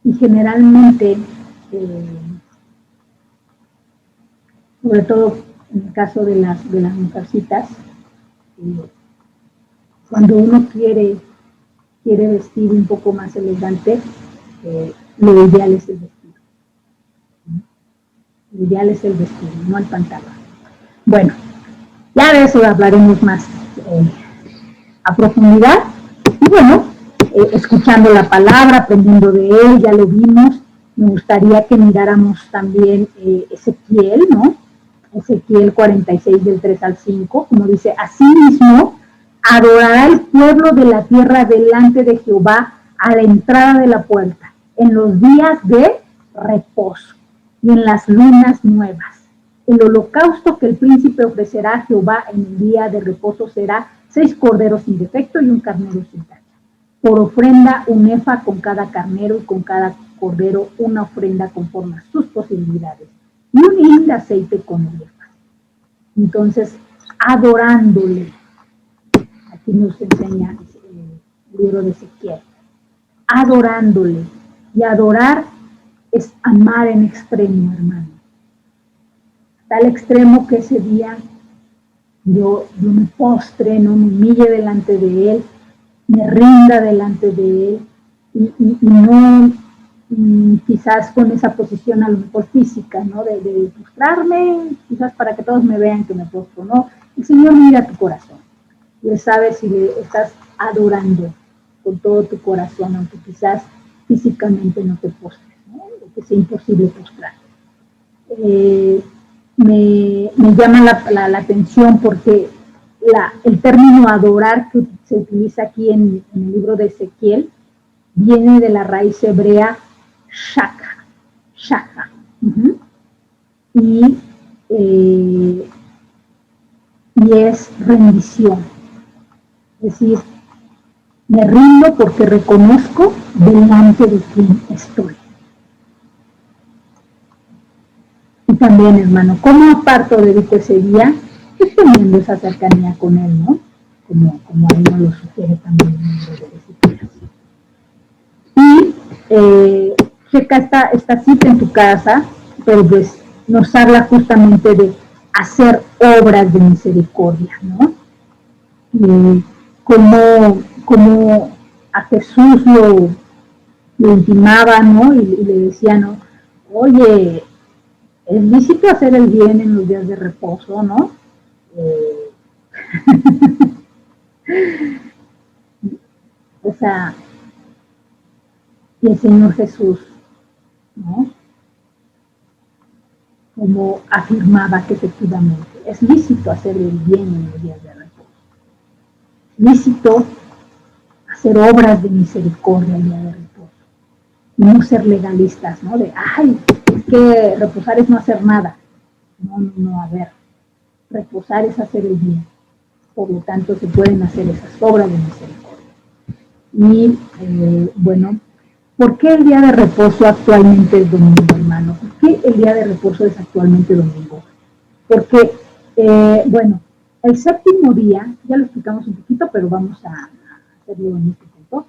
Y generalmente, sobre todo en el caso de las mujercitas, cuando uno quiere vestir un poco más elegante, lo ideal es el vestido. Lo ideal es el vestido, no el pantalón. Bueno, ya de eso hablaremos más a profundidad. Y bueno, escuchando la palabra, aprendiendo de él, ya lo vimos. Me gustaría que miráramos también Ezequiel, ¿no? Ezequiel 46 del 3 al 5, como dice, asimismo, adorará el pueblo de la tierra delante de Jehová a la entrada de la puerta, en los días de reposo y en las lunas nuevas. El holocausto que el príncipe ofrecerá a Jehová en el día de reposo será 6 corderos sin defecto y un carnero sin tacha. Por ofrenda un efa con cada carnero y con cada cordero una ofrenda conforme a sus posibilidades. Y un hin de aceite con el efa. Entonces, adorándole. Aquí nos enseña el libro de Ezequiel. Adorándole. Y adorar es amar en extremo, hermano. Tal extremo que ese día yo me postre, no me humille delante de él, me rinda delante de él y no quizás con esa posición a lo mejor física, ¿no? De postrarme, quizás para que todos me vean que me postro, ¿no? El Señor mira tu corazón y Él sabe si le estás adorando con todo tu corazón, aunque quizás físicamente no te postres, ¿no? Que sea imposible postrar. Me llama la atención porque el término adorar que se utiliza aquí en el libro de Ezequiel viene de la raíz hebrea shaka. Y es rendición. Es decir, me rindo porque reconozco delante de quién estoy. Y también, hermano, ¿cómo aparto dedico ese día? Pues teniendo esa cercanía con él, ¿no? Como ahí nos lo sugiere también el libro de Ezequiel. Y checa esta cita en tu casa, pero pues nos habla justamente de hacer obras de misericordia, ¿no? Como a Jesús lo intimaba, ¿no? Y le decía, ¿no? Oye, es lícito hacer el bien en los días de reposo, ¿no? O sea, y el Señor Jesús, ¿no? Como afirmaba que efectivamente es lícito hacer el bien en los días de reposo. Lícito hacer obras de misericordia el día de reposo. Y no ser legalistas, ¿no? De, ay, es que reposar es no hacer nada. No, a ver. Reposar es hacer el bien. Por lo tanto, se pueden hacer esas obras de misericordia. Y, bueno, ¿por qué el día de reposo actualmente es domingo, hermano? ¿Por qué el día de reposo es actualmente domingo? Porque, bueno, el séptimo día, ya lo explicamos un poquito, pero vamos a hacerlo en este punto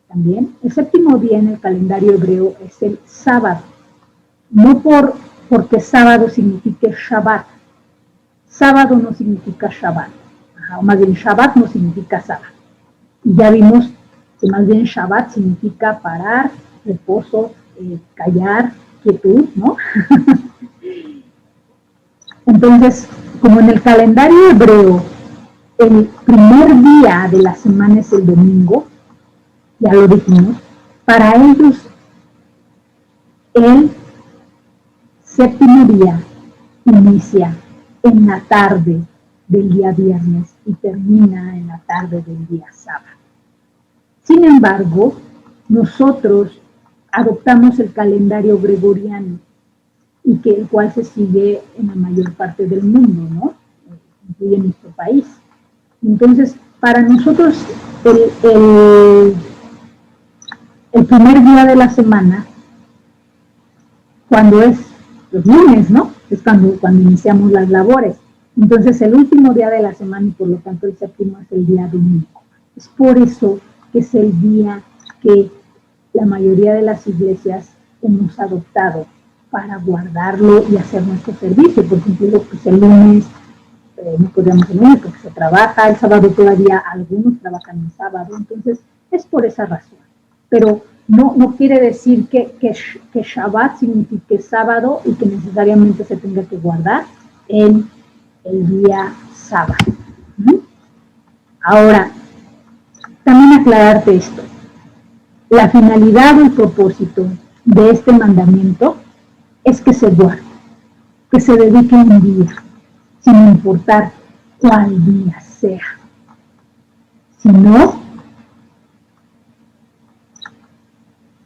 también. El séptimo día en el calendario hebreo es el sábado. No porque sábado signifique Shabbat. Sábado no significa Shabbat. O más bien Shabbat no significa sábado. Y ya vimos que más bien Shabbat significa parar, reposo, callar, quietud, ¿no? Entonces, como en el calendario hebreo, el primer día de la semana es el domingo, ya lo dijimos, para ellos el séptimo día inicia en la tarde del día viernes y termina en la tarde del día sábado. Sin embargo, nosotros adoptamos el calendario gregoriano y el cual se sigue en la mayor parte del mundo, ¿no? Incluye nuestro país. Entonces, para nosotros el primer día de la semana, cuando es los lunes, ¿no? Es cuando iniciamos las labores. Entonces, el último día de la semana y por lo tanto el séptimo es el día domingo. Es por eso que es el día que la mayoría de las iglesias hemos adoptado para guardarlo y hacer nuestro servicio. Por ejemplo, pues el lunes, no podríamos el lunes porque se trabaja, el sábado todavía algunos trabajan el sábado, entonces es por esa razón. Pero no quiere decir que Shabbat signifique sábado y que necesariamente se tenga que guardar en el día sábado. Ahora, también aclararte esto. La finalidad o el propósito de este mandamiento es que se guarde, que se dedique un día, sin importar cuál día sea. Si no,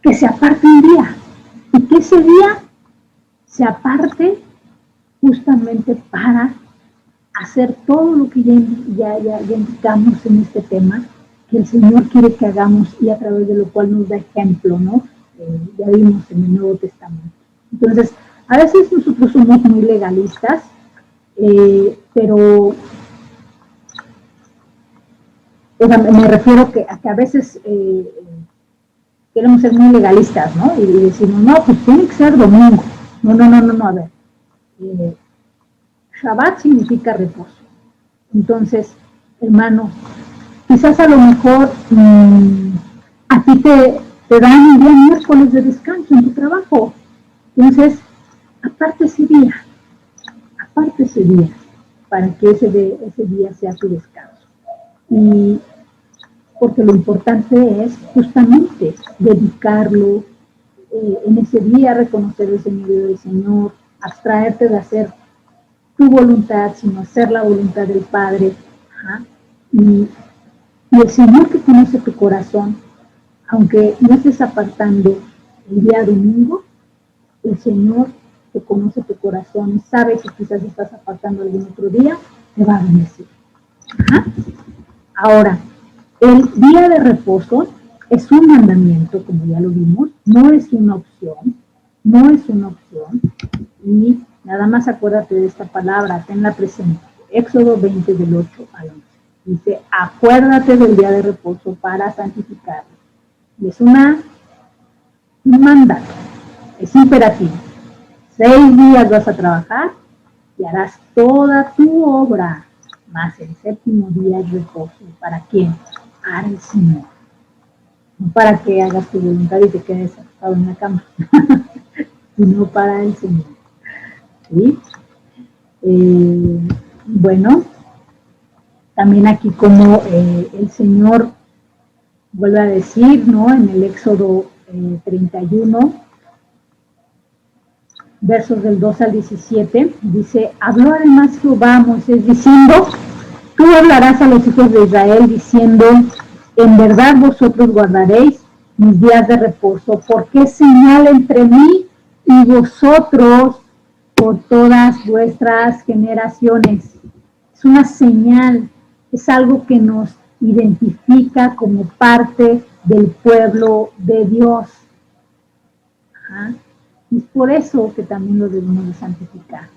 que se aparte un día y que ese día se aparte justamente para hacer todo lo que ya indicamos en este tema, que el Señor quiere que hagamos y a través de lo cual nos da ejemplo, ¿no? Ya vimos en el Nuevo Testamento. Entonces, a veces nosotros somos muy legalistas, pero me refiero a que a veces queremos ser muy legalistas, ¿no? Y decimos, no, pues tiene que ser domingo. No, a ver. Shabbat significa reposo. Entonces, hermano, quizás a lo mejor a ti te dan un día miércoles de descanso en tu trabajo. Entonces, aparte ese día, para que ese día sea tu descanso. Y porque lo importante es justamente dedicarlo en ese día, reconocer el señorío del Señor, abstraerte de hacer tu voluntad, sino hacer la voluntad del Padre. Y el Señor que conoce tu corazón, aunque no estés apartando el día domingo, el Señor que conoce tu corazón y sabe que quizás estás apartando algún otro día, te va a bendecir. Ahora, el día de reposo es un mandamiento, como ya lo vimos, no es una opción, y nada más acuérdate de esta palabra, tenla presente. Éxodo 20 del 8 al 11. Dice, acuérdate del día de reposo para santificarlo. Y es un mandato, es imperativo. 6 días vas a trabajar y harás toda tu obra, más el 7º día es reposo. ¿Para quién? Para el Señor. No para que hagas tu voluntad y te quedes acostado en la cama, sino para el Señor. ¿Sí? Bueno, también aquí como el Señor vuelve a decir, ¿no? En el Éxodo 31, versos del 2 al 17, dice, habló además Jehová a Moisés diciendo, tú hablarás a los hijos de Israel diciendo, en verdad vosotros guardaréis mis días de reposo, porque es señal entre mí y vosotros por todas vuestras generaciones. Es una señal, es algo que nos identifica como parte del pueblo de Dios. Y es por eso que también lo debemos de santificar.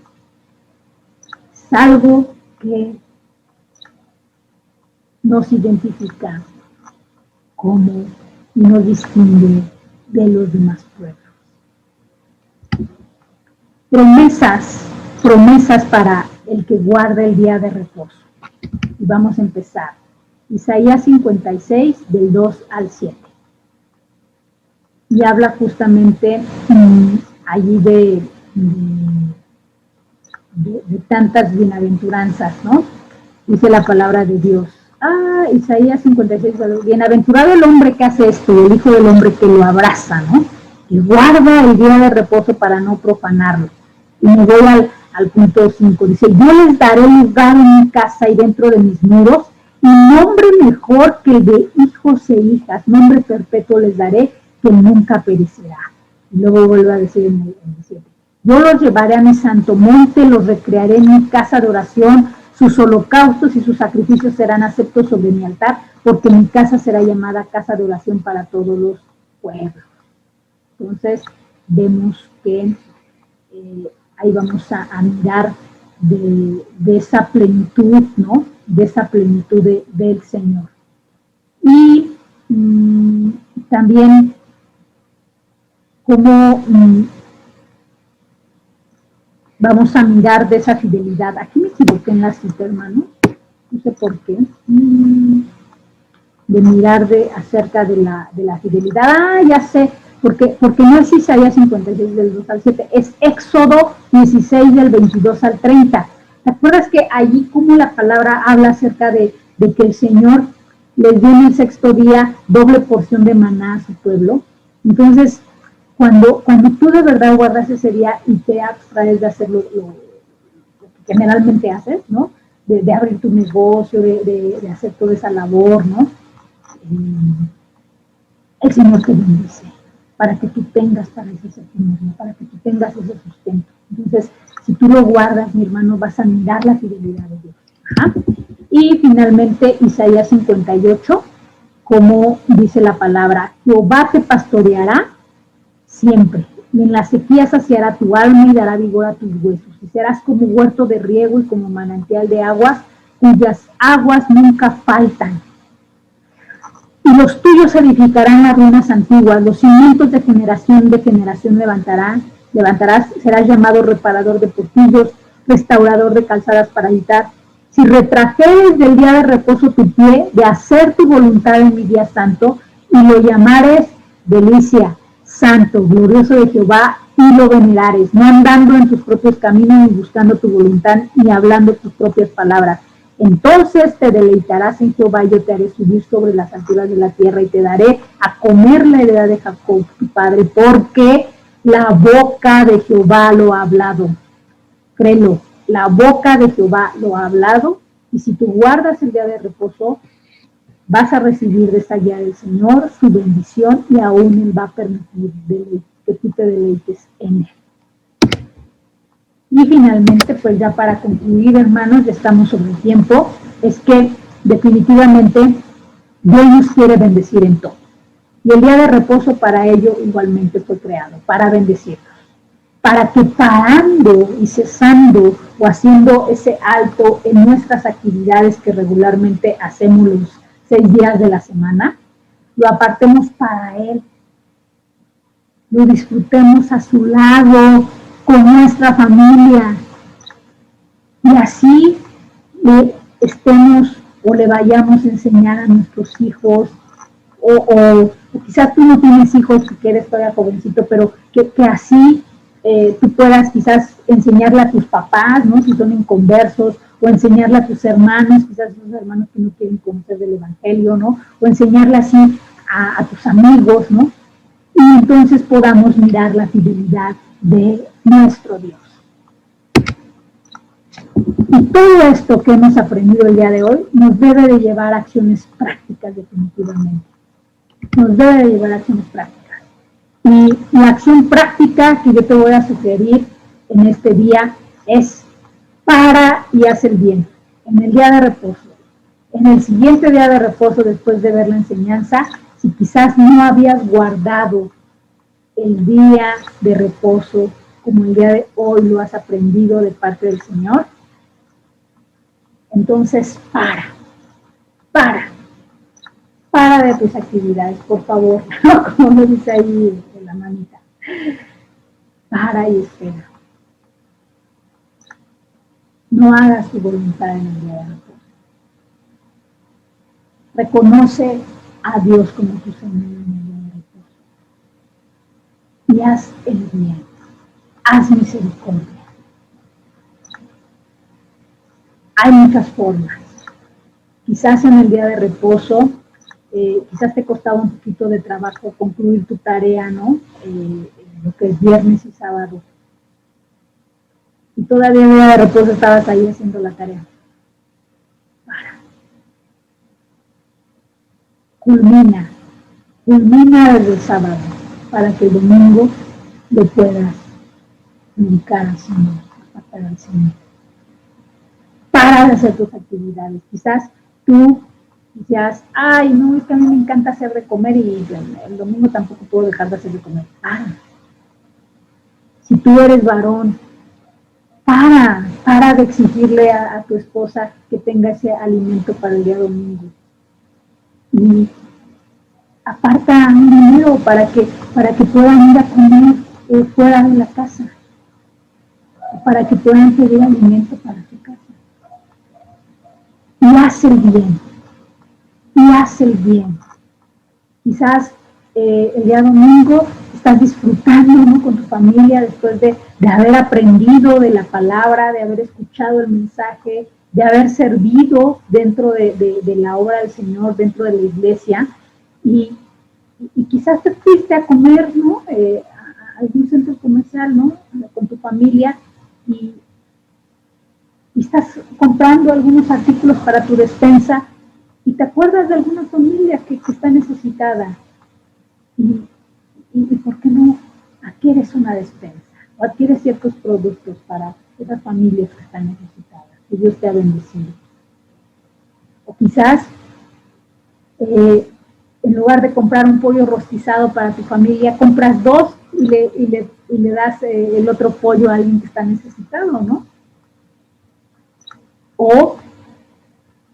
Es algo que nos identifica como y nos distingue de los demás pueblos. Promesas para el que guarda el día de reposo. Y vamos a empezar. Isaías 56, del 2 al 7. Y habla justamente allí de tantas bienaventuranzas, ¿no? Dice la palabra de Dios. Isaías 56, bienaventurado el hombre que hace esto, el hijo del hombre que lo abraza, ¿no? Que guarda el día de reposo para no profanarlo. Y me voy al punto 5, dice, yo les daré lugar en mi casa y dentro de mis muros, y nombre mejor que el de hijos e hijas, nombre perpetuo les daré, que nunca perecerá. Y luego vuelve a decir en el 7, yo los llevaré a mi santo monte, los recrearé en mi casa de oración, sus holocaustos y sus sacrificios serán aceptos sobre mi altar, porque mi casa será llamada casa de oración para todos los pueblos. Entonces, vemos que ahí vamos a mirar de esa plenitud, ¿no? De esa plenitud del Señor. Y también cómo vamos a mirar de esa fidelidad. Aquí me equivoqué en la cita, hermano, no sé por qué, de mirar acerca de la fidelidad. Ah, ya sé, porque no es Isaías 56 del 2 al 7, es Éxodo 16 del 22 al 30. ¿Te acuerdas que allí como la palabra habla acerca de que el Señor les dio en el sexto día doble porción de maná a su pueblo? Entonces, cuando tú de verdad guardas ese día y te abstraes de hacer lo que generalmente haces, ¿no? De abrir tu negocio, de hacer toda esa labor, ¿no? El Señor te bendice para que tú tengas para ese sentimiento, para que tú tengas ese sustento. Entonces, si tú lo guardas, mi hermano, vas a mirar la fidelidad de Dios. Ajá. Y finalmente, Isaías 58, como dice la palabra, Jehová te pastoreará siempre, y en la sequía saciará tu alma y dará vigor a tus huesos, y serás como huerto de riego y como manantial de aguas, cuyas aguas nunca faltan. Y los tuyos edificarán las ruinas antiguas, los cimientos de generación levantarás, serás llamado reparador de portillos, restaurador de calzadas para habitar. Si retrajeres del día de reposo tu pie, de hacer tu voluntad en mi día santo, y lo llamares delicia, santo, glorioso de Jehová, y lo venerares, no andando en tus propios caminos, ni buscando tu voluntad, ni hablando tus propias palabras. Entonces te deleitarás en Jehová, y yo te haré subir sobre las alturas de la tierra, y te daré a comer la heredad de Jacob, tu padre, porque la boca de Jehová lo ha hablado. Créelo, la boca de Jehová lo ha hablado, y si tú guardas el día de reposo, vas a recibir de esa guía del Señor su bendición, y aún Él va a permitir que tú te deleites en Él. Y finalmente, pues ya para concluir, hermanos, ya estamos sobre el tiempo, es que definitivamente Dios nos quiere bendecir en todo. Y el día de reposo para ello igualmente fue creado, para bendecirnos. Para que parando y cesando o haciendo ese alto en nuestras actividades que regularmente hacemos los 6 días de la semana, lo apartemos para Él, lo disfrutemos a su lado, con nuestra familia, y así le estemos o le vayamos a enseñar a nuestros hijos, o quizás tú no tienes hijos, que eres todavía jovencito, pero que así tú puedas quizás enseñarle a tus papás, ¿no? Si son inconversos, o enseñarle a tus hermanos, quizás esos hermanos que no quieren conocer del Evangelio, ¿no? O enseñarle así a tus amigos, ¿no? Y entonces podamos mirar la fidelidad de nuestro Dios. Y todo esto que hemos aprendido el día de hoy nos debe de llevar a acciones prácticas definitivamente. Nos debe de llevar a acciones prácticas. Y la acción práctica que yo te voy a sugerir en este día es para y haz el bien. En el día de reposo. En el siguiente día de reposo, después de ver la enseñanza, si quizás no habías guardado el día de reposo como el día de hoy lo has aprendido de parte del Señor, entonces para de tus actividades, por favor, como lo dice ahí en la manita. Para y espera. No hagas tu voluntad en el día de reposo. Reconoce a Dios como tu Señor en el día de reposo. Y haz el bien. Haz misericordia. Hay muchas formas. Quizás en el día de reposo, quizás te costaba un poquito de trabajo concluir tu tarea, ¿no? Lo que es viernes y sábado. Y todavía en el día de reposo estabas ahí haciendo la tarea. Culmina desde el sábado, para que el domingo le puedas dedicar al Señor, al Señor. Para de hacer tus actividades. Quizás tú decías, ay, no, es que a mí me encanta hacer de comer y el domingo tampoco puedo dejar de hacer de comer. Si tú eres varón, para de exigirle a tu esposa que tenga ese alimento para el día domingo. Y aparta un dinero para que puedan ir a comer fuera de la casa, para que puedan pedir alimento para su casa. Y haz el bien, y haz el bien. Quizás el día domingo estás disfrutando, ¿no?, con tu familia después de haber aprendido de la palabra, de haber escuchado el mensaje, de haber servido dentro de la obra del Señor, dentro de la iglesia, y quizás te fuiste a comer, ¿no?, a algún centro comercial, ¿no?, con tu familia, y estás comprando algunos artículos para tu despensa, y te acuerdas de alguna familia que está necesitada, y ¿por qué no adquieres una despensa o adquieres ciertos productos para esas familias que están necesitadas, que Dios te ha bendecido? O quizás en lugar de comprar un pollo rostizado para tu familia, compras dos y le das el otro pollo a alguien que está necesitado, ¿no? O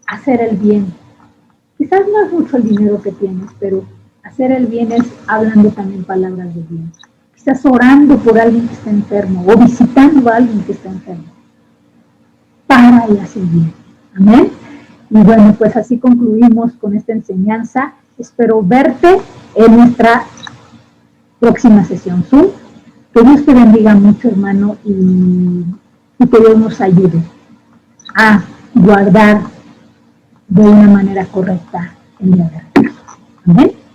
hacer el bien. Quizás no es mucho el dinero que tienes, pero hacer el bien es hablando también palabras de bien. Quizás orando por alguien que está enfermo o visitando a alguien que está enfermo. Para y haz el bien. Amén. Y bueno, pues así concluimos con esta enseñanza. Espero verte en nuestra próxima sesión Zoom. Que Dios te bendiga mucho, hermano, y que Dios nos ayude a guardar de una manera correcta el día de hoy. Amén.